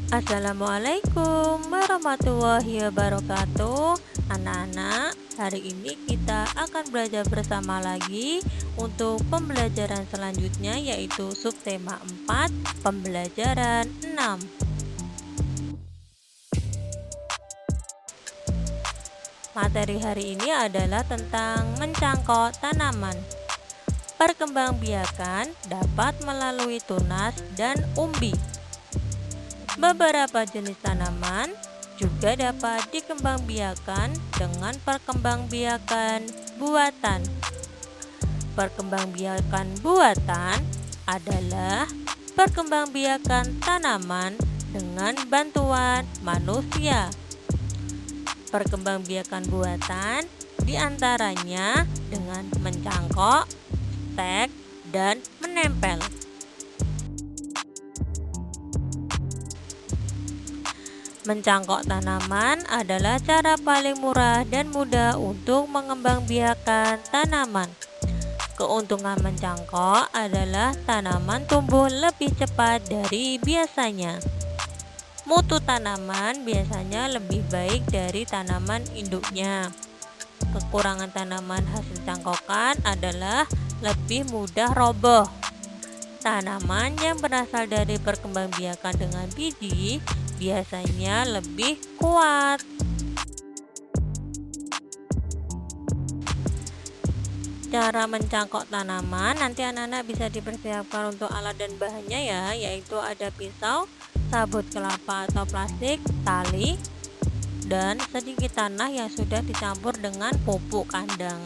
Assalamualaikum warahmatullahi wabarakatuh. Anak-anak, hari ini kita akan belajar bersama lagi untuk pembelajaran selanjutnya, yaitu subtema 4, pembelajaran 6. Materi hari ini adalah tentang mencangkok tanaman. Perkembangbiakan dapat melalui tunas dan umbi. Beberapa jenis tanaman juga dapat dikembangbiakan dengan perkembangbiakan buatan. Perkembangbiakan buatan adalah perkembangbiakan tanaman dengan bantuan manusia. Perkembangbiakan buatan diantaranya dengan mencangkok, stek, dan menempel. Mencangkok tanaman adalah cara paling murah dan mudah untuk mengembangbiakan tanaman. Keuntungan mencangkok adalah tanaman tumbuh lebih cepat dari biasanya. Mutu tanaman biasanya lebih baik dari tanaman induknya. Kekurangan tanaman hasil cangkokan adalah lebih mudah roboh. Tanaman yang berasal dari perkembangbiakan dengan biji biasanya lebih kuat. Cara mencangkok tanaman, nanti anak-anak bisa dipersiapkan untuk alat dan bahannya ya, yaitu ada pisau, sabut kelapa atau plastik, tali, dan sedikit tanah yang sudah dicampur dengan pupuk kandang.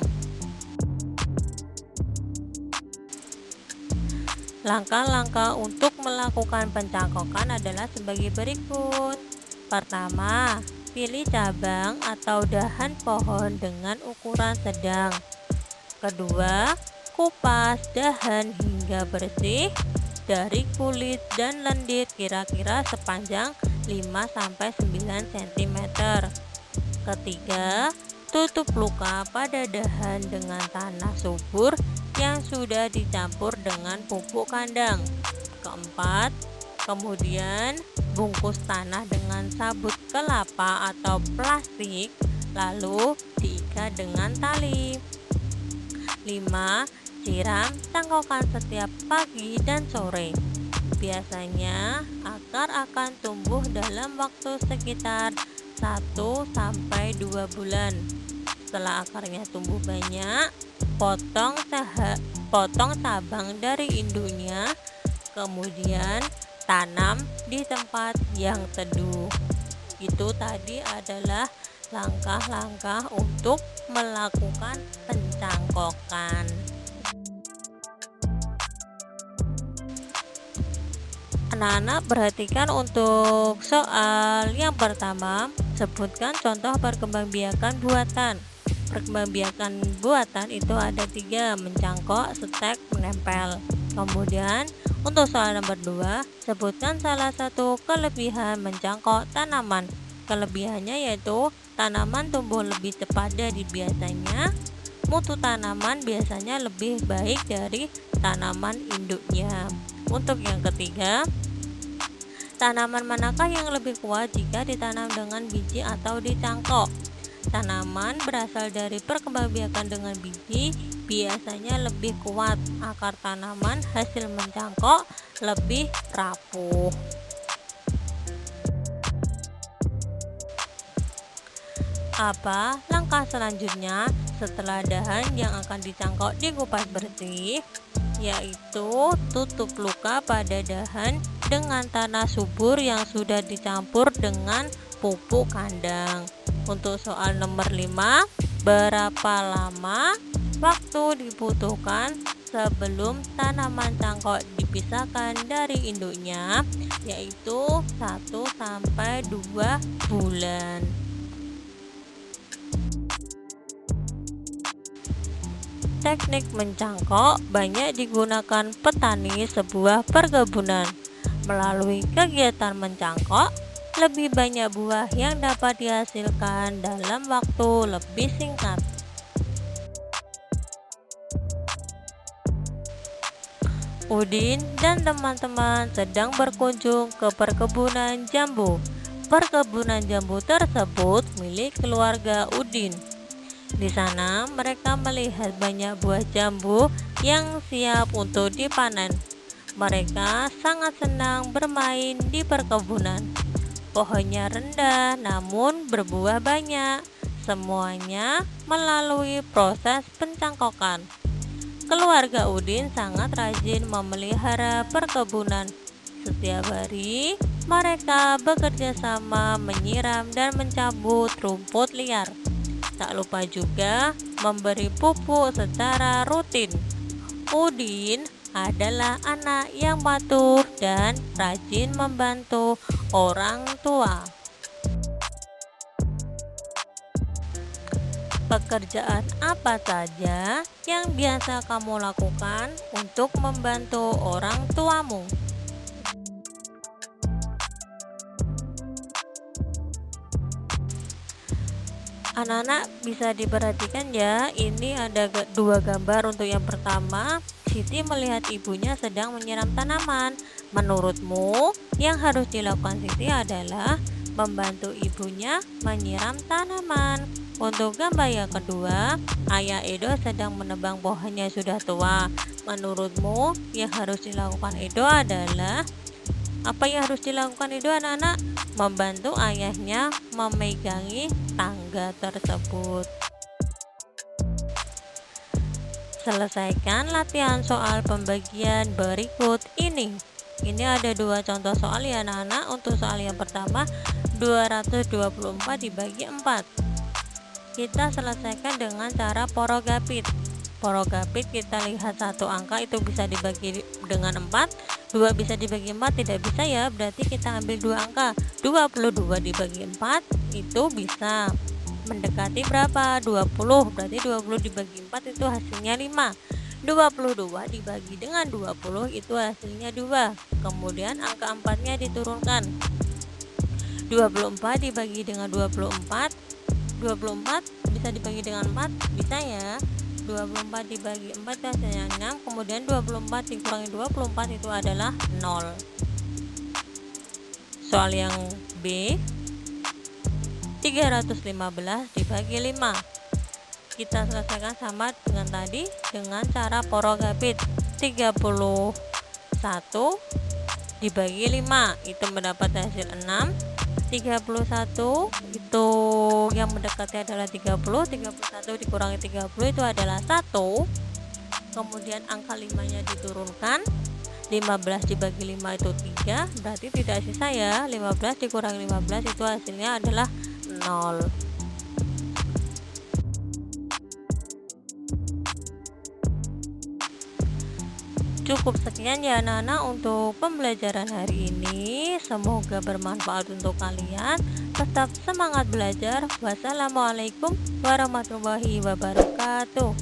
Langkah-langkah untuk melakukan pencangkokan adalah sebagai berikut. Pertama, pilih cabang atau dahan pohon dengan ukuran sedang. Kedua, kupas dahan hingga bersih dari kulit dan lendir kira-kira sepanjang 5-9 cm. Ketiga, tutup luka pada dahan dengan tanah subur yang sudah dicampur dengan pupuk kandang. Keempat, kemudian bungkus tanah dengan sabut kelapa atau plastik, lalu diikat dengan tali. 5. Siram cangkokan setiap pagi dan sore. Biasanya akar akan tumbuh dalam waktu sekitar 1-2 bulan. Setelah akarnya tumbuh banyak, potong cabang dari induknya, kemudian tanam di tempat yang teduh. Itu tadi adalah langkah-langkah untuk melakukan pencangkokan. Anak-anak perhatikan untuk soal yang pertama, sebutkan contoh perkembangbiakan buatan. Perkembangbiakan buatan itu ada 3, mencangkok, stek, menempel. Kemudian untuk soal nomor 2, sebutkan salah satu kelebihan mencangkok tanaman. Kelebihannya yaitu tanaman tumbuh lebih cepat dari biasanya. Mutu tanaman biasanya lebih baik dari tanaman induknya. Untuk yang ketiga, tanaman manakah yang lebih kuat jika ditanam dengan biji atau dicangkok? Tanaman berasal dari perkembangbiakan dengan biji biasanya lebih kuat. Akar tanaman hasil mencangkok lebih rapuh. Apa langkah selanjutnya setelah dahan yang akan dicangkok dikupas bersih? Yaitu tutup luka pada dahan dengan tanah subur yang sudah dicampur dengan pupuk kandang. Untuk soal nomor 5, berapa lama waktu dibutuhkan sebelum tanaman cangkok dipisahkan dari induknya? Yaitu 1-2 bulan. Teknik mencangkok banyak digunakan petani sebuah perkebunan. Melalui kegiatan mencangkok, lebih banyak buah yang dapat dihasilkan dalam waktu lebih singkat. Udin dan teman-teman sedang berkunjung ke perkebunan jambu. Perkebunan jambu tersebut milik keluarga Udin. Di sana mereka melihat banyak buah jambu yang siap untuk dipanen. Mereka sangat senang bermain di perkebunan. Pohonnya rendah namun berbuah banyak. Semuanya melalui proses pencangkokan. Keluarga Udin sangat rajin memelihara perkebunan. Setiap hari, mereka bekerja sama menyiram dan mencabut rumput liar. Tak lupa juga memberi pupuk secara rutin. Udin adalah anak yang patuh dan rajin membantu orang tua. Pekerjaan apa saja yang biasa kamu lakukan untuk membantu orang tuamu? Anak-anak bisa diperhatikan ya, ini ada dua gambar. Untuk yang pertama, Siti melihat ibunya sedang menyiram tanaman. Menurutmu, yang harus dilakukan Siti adalah membantu ibunya menyiram tanaman. Untuk gambar yang kedua, ayah Edo sedang menebang pohonnya sudah tua. Menurutmu, yang harus dilakukan Edo adalah apa yang harus dilakukan Edo, anak-anak? Membantu ayahnya memegangi tangga tersebut. Selesaikan latihan soal pembagian berikut ini. Ini ada dua contoh soal ya anak-anak. Untuk soal yang pertama, 224 dibagi 4. Kita selesaikan dengan cara porogapit. Porogapit kita lihat satu angka itu bisa dibagi dengan 4, 2 bisa dibagi 4 tidak bisa ya, berarti kita ambil dua angka. 22 dibagi 4 itu bisa mendekati berapa? 20, berarti 20 dibagi 4 itu hasilnya 5. 22 dibagi dengan 20 itu hasilnya 2. Kemudian angka 4 nya diturunkan. 24 dibagi dengan 24 bisa dibagi dengan 4, bisa ya. 24 dibagi 4 hasilnya 6. Kemudian 24 dikurangi 24 itu adalah 0. Soal yang B, 315 dibagi 5. Kita selesaikan sama dengan tadi dengan cara porogapit. 31 dibagi 5 itu mendapat hasil 6. 31 itu yang mendekati adalah 30. 31 dikurangi 30 itu adalah 1. Kemudian angka 5 nya diturunkan. 15 dibagi 5 itu 3, berarti tidak sisa ya. 15 dikurangi 15 itu hasilnya adalah 0. Cukup sekian ya anak-anak untuk pembelajaran hari ini. Semoga bermanfaat untuk kalian. Tetap semangat belajar. Wassalamualaikum warahmatullahi wabarakatuh.